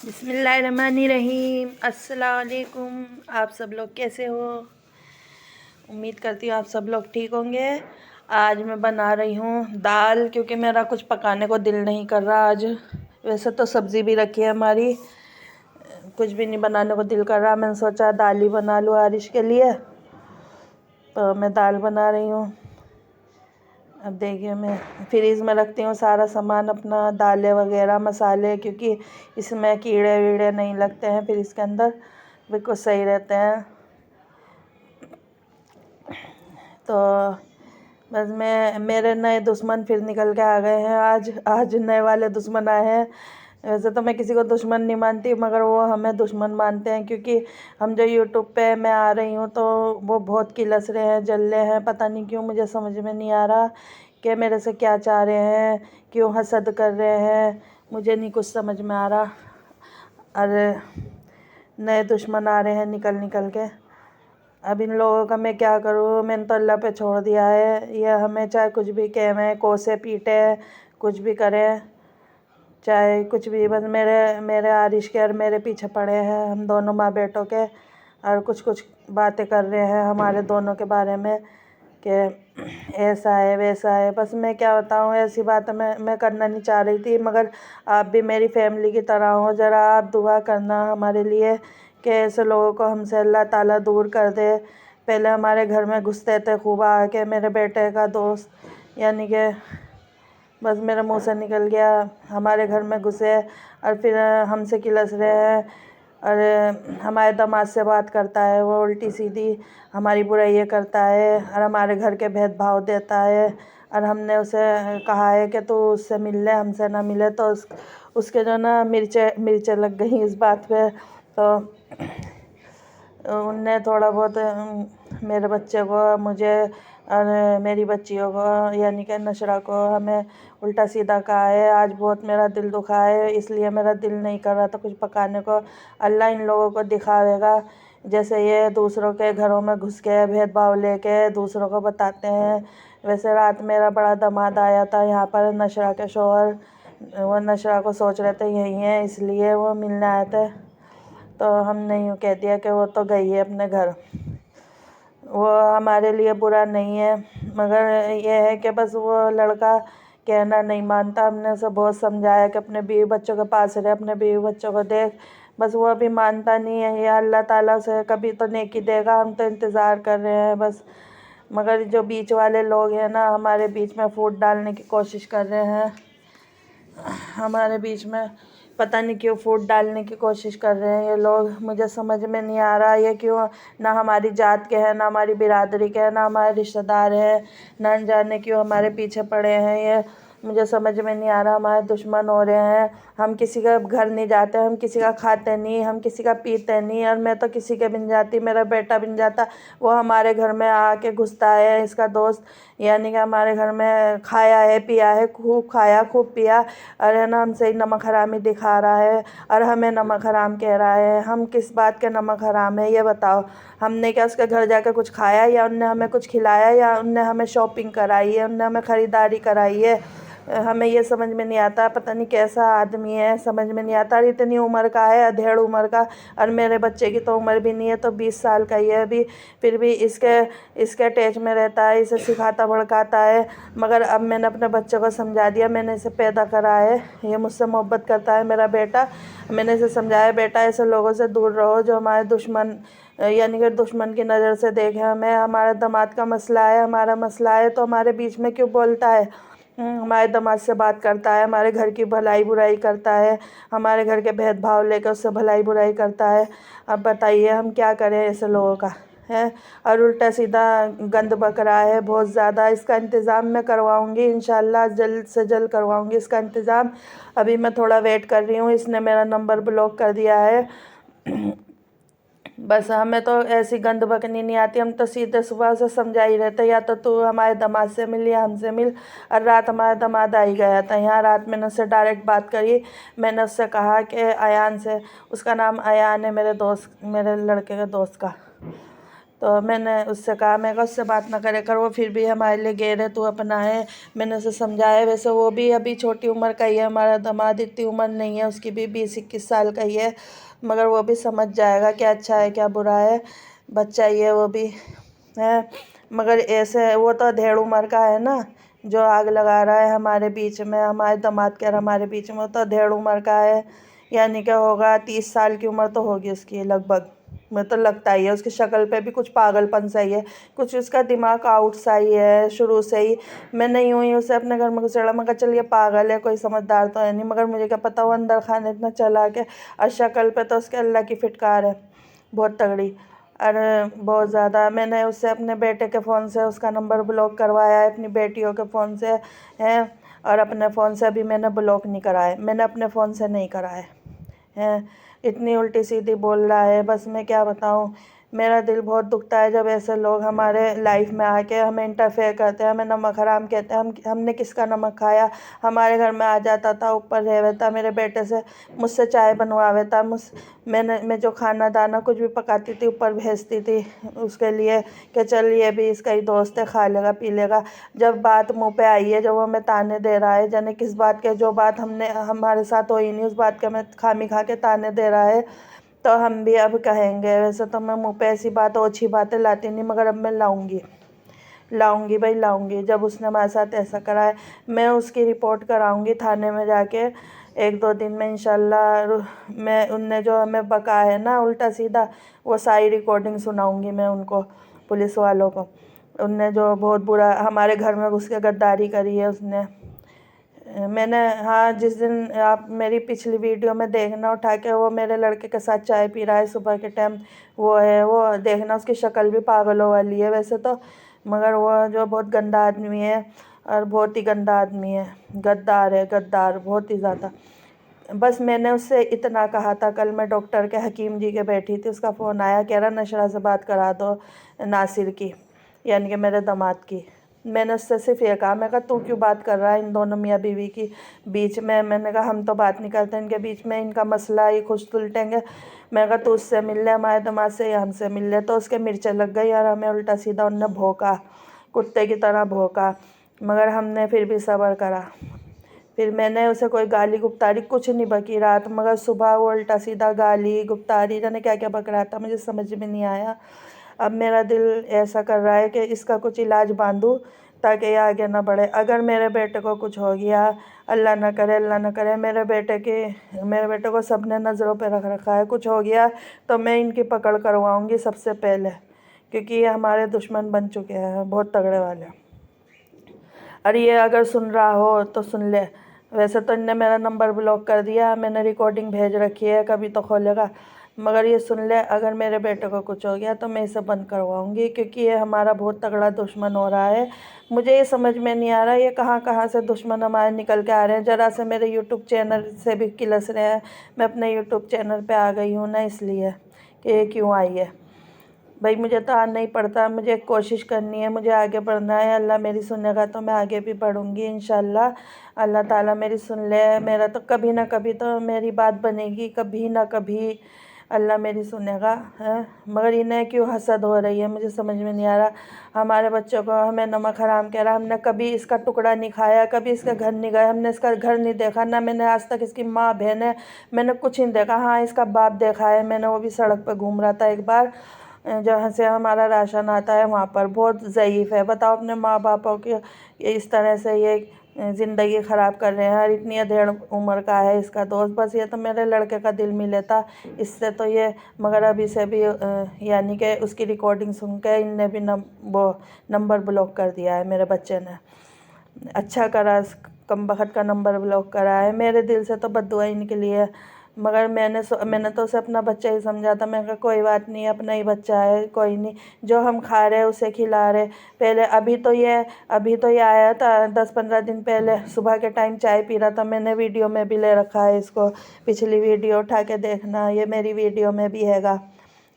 बिस्मिल्लाहिर्रहमानिर्रहीम। अस्सलाम वालेकुम। आप सब लोग कैसे हो? उम्मीद करती हूँ आप सब लोग ठीक होंगे। आज मैं बना रही हूँ दाल, क्योंकि मेरा कुछ पकाने को दिल नहीं कर रहा आज। वैसे तो सब्ज़ी भी रखी है हमारी, कुछ भी नहीं बनाने को दिल कर रहा। मैंने सोचा दाल ही बना लूँ आरिश के लिए, तो मैं दाल बना रही हूँ। अब देखिए, मैं फ्रीज़ में रखती हूँ सारा सामान अपना, दालें वगैरह मसाले, क्योंकि इसमें कीड़े वीड़े नहीं लगते हैं, फिर इसके अंदर बिल्कुल सही रहते हैं। तो बस मेरे नए दुश्मन फिर निकल के आ गए हैं। आज नए वाले दुश्मन आए हैं। वैसे तो मैं किसी को दुश्मन नहीं मानती, मगर वो हमें दुश्मन मानते हैं, क्योंकि हम जो यूट्यूब पे मैं आ रही हूँ तो वो बहुत किलस रहे हैं, जल रहे हैं। पता नहीं क्यों, मुझे समझ में नहीं आ रहा कि मेरे से क्या चाह रहे हैं, क्यों हसद कर रहे हैं, मुझे नहीं कुछ समझ में आ रहा। अरे नए दुश्मन आ रहे हैं निकल निकल के। अब इन लोगों का मैं क्या करूँ? मैंने तो अल्लाह पे छोड़ दिया है। ये हमें चाहे कुछ भी कहें, कोसे पीटे, कुछ भी करें, चाहे कुछ भी, बस मेरे मेरे आरिश के और मेरे पीछे पड़े हैं, हम दोनों माँ बेटों के। और कुछ कुछ बातें कर रहे हैं हमारे दोनों के बारे में कि ऐसा है वैसा है। बस मैं क्या बताऊँ, ऐसी बात मैं करना नहीं चाह रही थी, मगर आप भी मेरी फैमिली की तरह हो। ज़रा आप दुआ करना हमारे लिए कि ऐसे लोगों को हमसे अल्लाह ताला दूर कर दे। पहले हमारे घर में घुसते थे खूब आके, मेरे बेटे का दोस्त, यानी कि बस मेरे मुंह से निकल गया, हमारे घर में घुसे और फिर हमसे किलस रहे हैं। और हमारे दामाद से बात करता है, वो उल्टी सीधी हमारी बुराइयाँ करता है और हमारे घर के भेदभाव देता है। और हमने उसे कहा है कि तू उससे मिल ले, हमसे ना मिले, तो उसके जो ना मिर्चें लग गई इस बात पे। तो उनने थोड़ा बहुत मेरे बच्चे को, मुझे और मेरी बच्चियों को, यानी कि नशरा को, हमें उल्टा सीधा कहा है। आज बहुत मेरा दिल दुखा है, इसलिए मेरा दिल नहीं कर रहा था कुछ पकाने को। अल्लाह इन लोगों को दिखावेगा, जैसे ये दूसरों के घरों में घुस के भेदभाव लेके दूसरों को बताते हैं। वैसे रात मेरा बड़ा दामाद आया था यहाँ पर, नशरा के शोहर। वो नशरा को सोच रहे थे यही है, इसलिए वो मिलने आए थे। तो हमने यूँ कह दिया कि वो तो गई है अपने घर। वो हमारे लिए बुरा नहीं है, मगर ये है कि बस वो लड़का कहना नहीं मानता। हमने उसे बहुत समझाया कि अपने बीवी बच्चों के पास रहे, अपने बीवी बच्चों को देख, बस वो अभी मानता नहीं है। ये अल्लाह ताला से कभी तो नेकी देगा, हम तो इंतज़ार कर रहे हैं बस। मगर जो बीच वाले लोग हैं ना, हमारे बीच में फूट डालने की कोशिश कर रहे हैं। हमारे बीच में पता नहीं क्यों फूट डालने की कोशिश कर रहे हैं ये लोग, मुझे समझ में नहीं आ रहा ये क्यों। ना हमारी जात के हैं, ना हमारी बिरादरी के हैं, ना हमारे रिश्तेदार हैं, ना जाने क्यों हमारे पीछे पड़े हैं ये, मुझे समझ में नहीं आ रहा। हमारे दुश्मन हो रहे हैं। हम किसी का घर नहीं जाते, हम किसी का खाते नहीं, हम किसी का पीते नहीं। और मैं तो किसी के भी नहीं जाती, मेरा बेटा भी नहीं जाता। वो हमारे घर में आके घुसता है, इसका दोस्त, यानी कि हमारे घर में खाया है, पिया है, खूब खाया खूब पिया, और है ना हमसे ही नमक हरामी दिखा रहा है और हमें नमक हराम कह रहा है। हम किस बात के नमक हराम है ये बताओ? हमने क्या उसके घर जाकर कुछ खाया, या उनने हमें कुछ खिलाया, या उनने हमें शॉपिंग कराई है, उनने हमें ख़रीदारी कराई है? हमें ये समझ में नहीं आता, पता नहीं कैसा आदमी है, समझ में नहीं आता। और इतनी उम्र का है, अधेड़ उम्र का, और मेरे बच्चे की तो उम्र भी नहीं है, तो 20 साल का ही है अभी, फिर भी इसके अटैच में रहता है, इसे सिखाता भड़काता है। मगर अब मैंने अपने बच्चे को समझा दिया, मैंने इसे पैदा करा है, ये मुझसे मोहब्बत करता है मेरा बेटा। मैंने इसे समझाया, बेटा ऐसे लोगों से दूर रहो जो हमारे दुश्मन, यानी कि दुश्मन की नज़र से देखें हमें। हमारा दामाद का मसला है, हमारा मसला है, तो हमारे बीच में क्यों बोलता है? हमारे दामाद से बात करता है, हमारे घर की भलाई बुराई करता है, हमारे घर के भेदभाव लेकर उससे भलाई बुराई करता है। अब बताइए हम क्या करें ऐसे लोगों का है? और उल्टा सीधा गंद बक रहा है बहुत ज़्यादा। इसका इंतज़ाम मैं करवाऊँगी, इंशाल्लाह जल्द से जल्द करवाऊँगी इसका इंतज़ाम। अभी मैं थोड़ा वेट कर रही हूँ, इसने मेरा नंबर ब्लॉक कर दिया है। बस हमें तो ऐसी गंद बकनी नहीं आती, हम तो सीधे सुबह से समझा ही रहते, या तो तू हमारे दामाद से मिल या हमसे मिल। और रात हमारा दामाद आ ही गया था यहाँ। रात मैंने उससे डायरेक्ट बात करी, मैंने उससे कहा कि अयान से, उसका नाम अयान है, मेरे दोस्त, मेरे लड़के के दोस्त का। तो मैंने उससे कहा, मैं कहा उससे बात ना करे कर, वो फिर भी हमारे लिए गैर है, तू अपना है। मैंने उसे समझाया। वैसे वो भी अभी छोटी उम्र का ही है, हमारा दामाद इतनी उम्र नहीं है, उसकी भी 20-21 साल का ही है, मगर वो भी समझ जाएगा क्या अच्छा है क्या बुरा है, बच्चा ही है वो भी है। मगर ऐसे वो तो 1.5 उम्र का है ना, जो आग लगा रहा है हमारे बीच में, हमारे दामाद के और हमारे बीच में, वो तो 1.5 उम्र का है, यानी क्या होगा 30 साल की उम्र तो होगी उसकी लगभग। मैं तो लगता ही है, उसकी शक्ल पे भी कुछ पागलपन सा ही है, कुछ उसका दिमाग आउट सा ही है शुरू से ही। मैं नहीं हुई उसे अपने घर में घुसेड़ा, मैं कहा चल ये पागल है, कोई समझदार तो है नहीं, मगर मुझे क्या पता वो अंदर खाने इतना चला के। और शक्ल पे तो उसके अल्लाह की फिटकार है, बहुत तगड़ी। अरे बहुत ज़्यादा। मैंने उससे अपने बेटे के फ़ोन से उसका नंबर ब्लॉक करवाया है, अपनी बेटियों के फ़ोन से है, और अपने फ़ोन से भी मैंने ब्लॉक नहीं कराए, मैंने अपने फ़ोन से नहीं कराए हैं। इतनी उल्टी सीधी बोल रहा है, बस मैं क्या बताऊँ। मेरा दिल बहुत दुखता है जब ऐसे लोग हमारे लाइफ में आके हमें इंटरफेयर करते हैं, हमें नमक हराम कहते हैं। हमने किसका नमक खाया। हमारे घर में आ जाता था, ऊपर रहता, मेरे बेटे से मुझसे चाय बनवावे था, मैं जो खाना दाना कुछ भी पकाती थी ऊपर भेजती थी उसके लिए, कि चल ये भी इसका ही दोस्त है, खा लेगा पी लेगा। जब बात मुंह पे आई है, जब वो हमें ताने दे रहा है, जाने किस बात के, जो बात हमारे साथ हुई नहीं उस बात के हमें खामी खा के ताने दे रहा है, तो हम भी अब कहेंगे। वैसे तो मैं मुंह पे ऐसी बात ओछी बातें लाती नहीं, मगर अब मैं लाऊंगी भाई, लाऊंगी। जब उसने हमारे साथ ऐसा करा है, मैं उसकी रिपोर्ट कराऊंगी थाने में जाके 1-2 दिन में इंशाल्लाह। मैं उनने जो हमें बका है ना उल्टा सीधा, वो सारी रिकॉर्डिंग सुनाऊंगी मैं उनको, पुलिस वालों को। उनने जो बहुत बुरा हमारे घर में घुस के गद्दारी करी है उसने। मैंने, हाँ, जिस दिन आप मेरी पिछली वीडियो में देखना उठा के, वो मेरे लड़के के साथ चाय पी रहा है सुबह के टाइम, वो है, वो देखना, उसकी शक्ल भी पागलों वाली है वैसे तो, मगर वो जो बहुत गंदा आदमी है, और बहुत ही गंदा आदमी है, गद्दार है, गद्दार बहुत ही ज़्यादा। बस मैंने उससे इतना कहा था, कल मैं डॉक्टर के हकीम जी के बैठी थी, उसका फ़ोन आया, कह रहा नशरा से बात करा दो नासिर की, यानी कि मेरे दामाद की। मैंने उससे सिर्फ ये कहा, मैं कहा तू क्यों बात कर रहा है इन दोनों मियाँ बीवी की बीच में। मैंने कहा हम तो बात नहीं करते इनके बीच में, इनका मसला ये खुद सुलटेंगे। मैं कहा तू उससे मिल ले हमारे दामाद से, या हमसे मिल ले। तो उसके मिर्चें लग गई और हमें उल्टा सीधा उनने भौंका, कुत्ते की तरह भौंका, मगर हमने फिर भी सब्र करा। फिर मैंने उसे कोई गाली गुप्तारी कुछ नहीं बकी रात, मगर सुबह वो उल्टा सीधा गाली गुप्तारी जाने क्या क्या बक रहा था, मुझे समझ में नहीं आया। अब मेरा दिल ऐसा कर रहा है कि इसका कुछ इलाज बांधूँ ताकि ये आगे ना बढ़े। अगर मेरे बेटे को कुछ हो गया, अल्लाह ना करे, अल्लाह ना करे, मेरे बेटे को सबने नज़रों पे रख रखा है, कुछ हो गया तो मैं इनकी पकड़ करवाऊँगी सबसे पहले, क्योंकि ये हमारे दुश्मन बन चुके हैं बहुत तगड़े वाले। और ये अगर सुन रहा हो तो सुन ले। वैसे तो इनने मेरा नंबर ब्लॉक कर दिया, मैंने रिकॉर्डिंग भेज रखी है, कभी तो खोलेगा, मगर ये सुन ले, अगर मेरे बेटे को कुछ हो गया तो मैं इसे बंद करवाऊंगी, क्योंकि ये हमारा बहुत तगड़ा दुश्मन हो रहा है। मुझे ये समझ में नहीं आ रहा ये कहाँ कहाँ से दुश्मन हमारे निकल के आ रहे हैं। ज़रा से मेरे यूट्यूब चैनल से भी किलस रहे हैं। मैं अपने यूट्यूब चैनल पे आ गई हूँ ना, इसलिए कि ये क्यों आई है। भाई मुझे तो आना ही पड़ता, मुझे कोशिश करनी है, मुझे आगे बढ़ना है। अल्लाह मेरी सुनेगा तो मैं आगे भी बढ़ूँगी इंशाल्लाह। अल्लाह ताला मेरी सुन ले, मेरा तो कभी ना कभी तो मेरी बात बनेगी, कभी ना कभी अल्लाह मेरी सुनेगा है। मगर इन्हें क्यों हसद हो रही है, मुझे समझ में नहीं आ रहा। हमारे बच्चों को हमें नमक हराम कह रहा, हमने कभी इसका टुकड़ा नहीं खाया, कभी इसके घर नहीं गए, हमने इसका घर नहीं देखा ना, मैंने आज तक इसकी माँ बहन है मैंने कुछ नहीं देखा। हाँ, इसका बाप देखा है मैंने, वो भी सड़क पर घूम रहा था एक बार, जहाँ से हमारा राशन आता है वहाँ पर। बहुत ज़ईफ़ है, बताओ अपने माँ बापों की इस तरह से ये ज़िंदगी ख़राब कर रहे हैं। और इतनी 1.5 उम्र का है इसका दोस्त, बस ये तो मेरे लड़के का दिल मिले था इससे तो ये, मगर अब इसे भी यानी कि उसकी रिकॉर्डिंग सुन के इनने भी वो नंबर ब्लॉक कर दिया है मेरे बच्चे ने। अच्छा करा, कम बखत का नंबर ब्लॉक करा है। मेरे दिल से तो बद्दुआ ही निकली है, मगर मैंने तो उसे अपना बच्चा ही समझा था। मैंने कहा कोई बात नहीं, अपना ही बच्चा है, कोई नहीं, जो हम खा रहे उसे खिला रहे। पहले अभी तो ये आया था 10-15 दिन पहले, सुबह के टाइम चाय पी रहा था। मैंने वीडियो में भी ले रखा है इसको, पिछली वीडियो उठा के देखना, ये मेरी वीडियो में भी हैगा।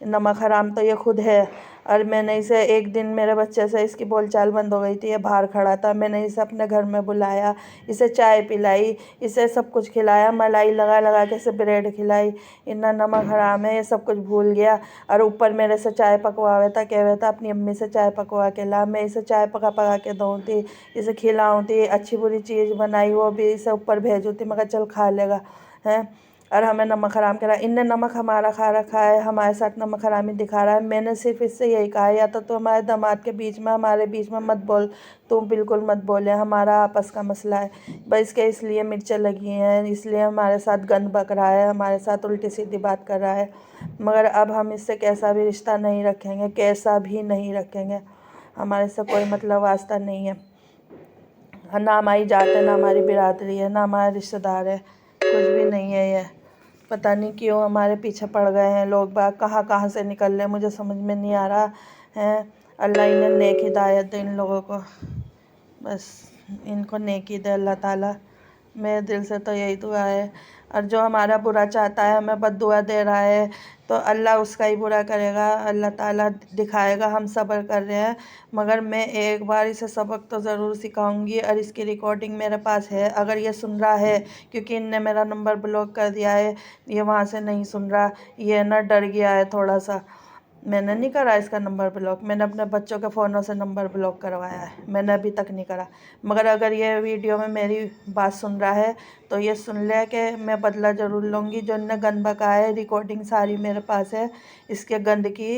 नमक हराम तो ये खुद है। और मैंने इसे एक दिन मेरे बच्चे से इसकी बोलचाल बंद हो गई थी, ये बाहर खड़ा था, मैंने इसे अपने घर में बुलाया, इसे चाय पिलाई, इसे सब कुछ खिलाया, मलाई लगा लगा के इसे ब्रेड खिलाई। इतना नमक हराम है, ये सब कुछ भूल गया। और ऊपर मेरे से चाय पकवावे था, कहवे था अपनी अम्मी से चाय पकवा के ला। मैं इसे चाय पका पका के दूँ थी, इसे खिलाऊँ थी, अच्छी बुरी चीज़ बनाई वो भी इसे ऊपर भेजूँ थी, मगर चल खा लेगा है। और हमें नमक हराम करा, इनने नमक हमारा खा रखा है, हमारे साथ नमक हरामी दिखा रहा है। मैंने सिर्फ इससे यही कहा है, या तो हमारे दामाद के बीच में, हमारे बीच में मत बोल, तुम बिल्कुल मत बोले, हमारा आपस का मसला है। बस इसके इसलिए मिर्चें लगी हैं, इसलिए हमारे साथ गंद बक रहा है, हमारे साथ उल्टी सीधी बात कर रहा है। मगर अब हम इससे कैसा भी रिश्ता नहीं रखेंगे, कैसा भी नहीं रखेंगे, हमारे से कोई मतलब वास्ता नहीं है। ना हमारी जात है, ना हमारी बिरादरी है, ना हमारे रिश्तेदार है, कुछ भी नहीं है। ये पता नहीं क्यों हमारे पीछे पड़ गए हैं लोग बाग, कहाँ कहाँ से निकल रहे हैं, मुझे समझ में नहीं आ रहा है। अल्लाह इन्हें नेक हिदायत दे इन लोगों को, बस इनको नेकी दे अल्लाह ताला। मेरे दिल से तो यही दुआ है। और जो हमारा बुरा चाहता है, हमें बद्दुआ दे रहा है, तो अल्लाह उसका ही बुरा करेगा, अल्लाह ताला दिखाएगा। हम सब्र कर रहे हैं, मगर मैं एक बार इसे सबक तो ज़रूर सिखाऊंगी। और इसकी रिकॉर्डिंग मेरे पास है, अगर ये सुन रहा है, क्योंकि इनने मेरा नंबर ब्लॉक कर दिया है, ये वहाँ से नहीं सुन रहा, ये ना डर गया है थोड़ा सा। मैंने नहीं करा इसका नंबर ब्लॉक, मैंने अपने बच्चों के फ़ोनों से नंबर ब्लॉक करवाया है, मैंने अभी तक नहीं करा। मगर अगर ये वीडियो में मेरी बात सुन रहा है, तो ये सुन ले कि मैं बदला ज़रूर लूँगी। जो इनने गंद बकाया है, रिकॉर्डिंग सारी मेरे पास है इसके गंद की।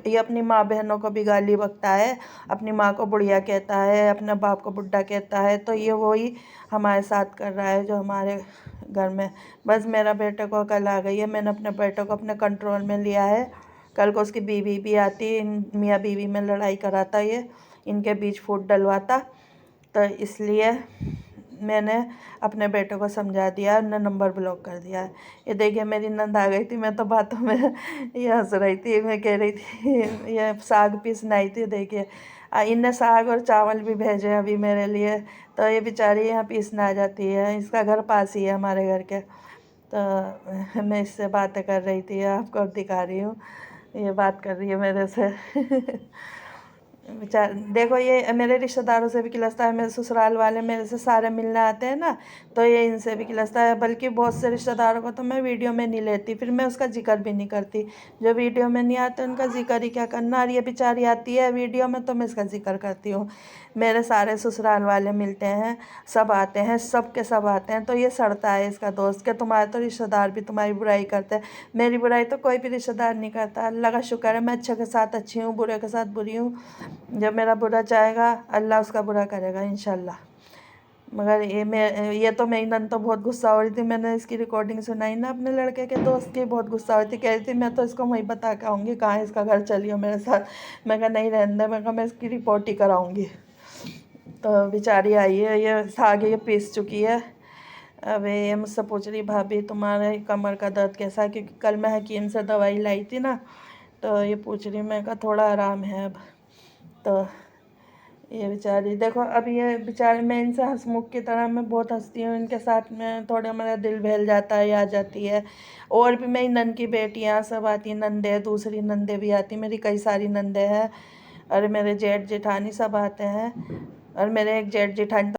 ये अपनी माँ बहनों को भी गाली बकता है, अपनी माँ को बुढ़िया कहता है, अपने बाप को बुड्ढा कहता है। तो ये वही हमारे साथ कर रहा है जो हमारे घर में। बस मेरा बेटे को अकल आ गई है, मैंने अपने बेटे को अपने कंट्रोल में लिया है। कल को उसकी बीवी भी आती, इन मियाँ बीवी में लड़ाई कराता, ये इनके बीच फूट डलवाता। तो इसलिए मैंने अपने बेटे को समझा दिया, उन्हें नंबर ब्लॉक कर दिया। ये देखिए मेरी नंद आ गई थी, मैं तो बातों में ये हंस रही थी, मैं कह रही थी ये साग पीसना आई थी। देखिए इनने साग और चावल भी भेजे अभी मेरे लिए, तो ये बेचारी यहाँ पीसना आ जाती है, इसका घर पास ही है हमारे घर के। तो मैं इससे बातें कर रही थी, आपको अब दिखा रही हूँ, ये बात कर रही है मेरे से। बेचार देखो, ये मेरे रिश्तेदारों से भी खिलस्ता है, मेरे ससुराल वाले मेरे से सारे मिलने आते हैं ना, तो ये इनसे भी खिलस्ता है। बल्कि बहुत से रिश्तेदारों को तो मैं वीडियो में नहीं लेती, फिर मैं उसका जिक्र भी नहीं करती। जो वीडियो में नहीं आते उनका जिक्र ही क्या करना। और ये बेचारी आती है वीडियो में, तो मैं इसका जिक्र करती हूँ। मेरे सारे ससुराल वाले मिलते हैं, सब आते हैं, सब के सब आते हैं। तो ये सड़ता है इसका दोस्त के तुम्हारे तो रिश्तेदार भी तुम्हारी बुराई करते हैं। मेरी बुराई तो कोई भी रिश्तेदार नहीं करता। अल्लाह का शुक्र है, मैं अच्छे के साथ अच्छी हूँ, बुरे के साथ बुरी हूँ। जब मेरा बुरा चाहेगा, अल्लाह उसका बुरा करेगा इंशाल्लाह। मगर ये तो मेरी नंद तो बहुत गुस्सा हो रही थी। मैंने इसकी रिकॉर्डिंग सुनाई ना अपने लड़के के दोस्त की, बहुत गुस्सा हो रही थी, कह रही थी मैं तो इसको वहीं बता के आऊँगी, कहाँ इसका घर चलियो मेरे साथ। मैं कहा नहीं रहने दे, मैं कहा मैं इसकी रिपोर्ट ही कराऊँगी। तो बेचारी आई है, ये साग ये पीस चुकी है। अब ये मुझसे पूछ रही भाभी तुम्हारे कमर का दर्द कैसा है, क्योंकि कल मैं हकीम से दवाई लाई थी ना, तो ये पूछ रही। मैं कहा थोड़ा आराम है अब। तो ये बेचारी देखो, अब ये बेचारे, मैं इनसे हंसमुख की तरह मैं बहुत हंसती हूँ इनके साथ में, थोड़ा मेरा दिल बहल जाता है, आ जाती है। और भी मेरी नंद की बेटियाँ सब आती, नंदे दूसरी नंदे भी आती, मेरी कई सारी नंदे हैं। और मेरे जेठ जेठानी सब आते हैं। और मेरे एक जेठ जेठानी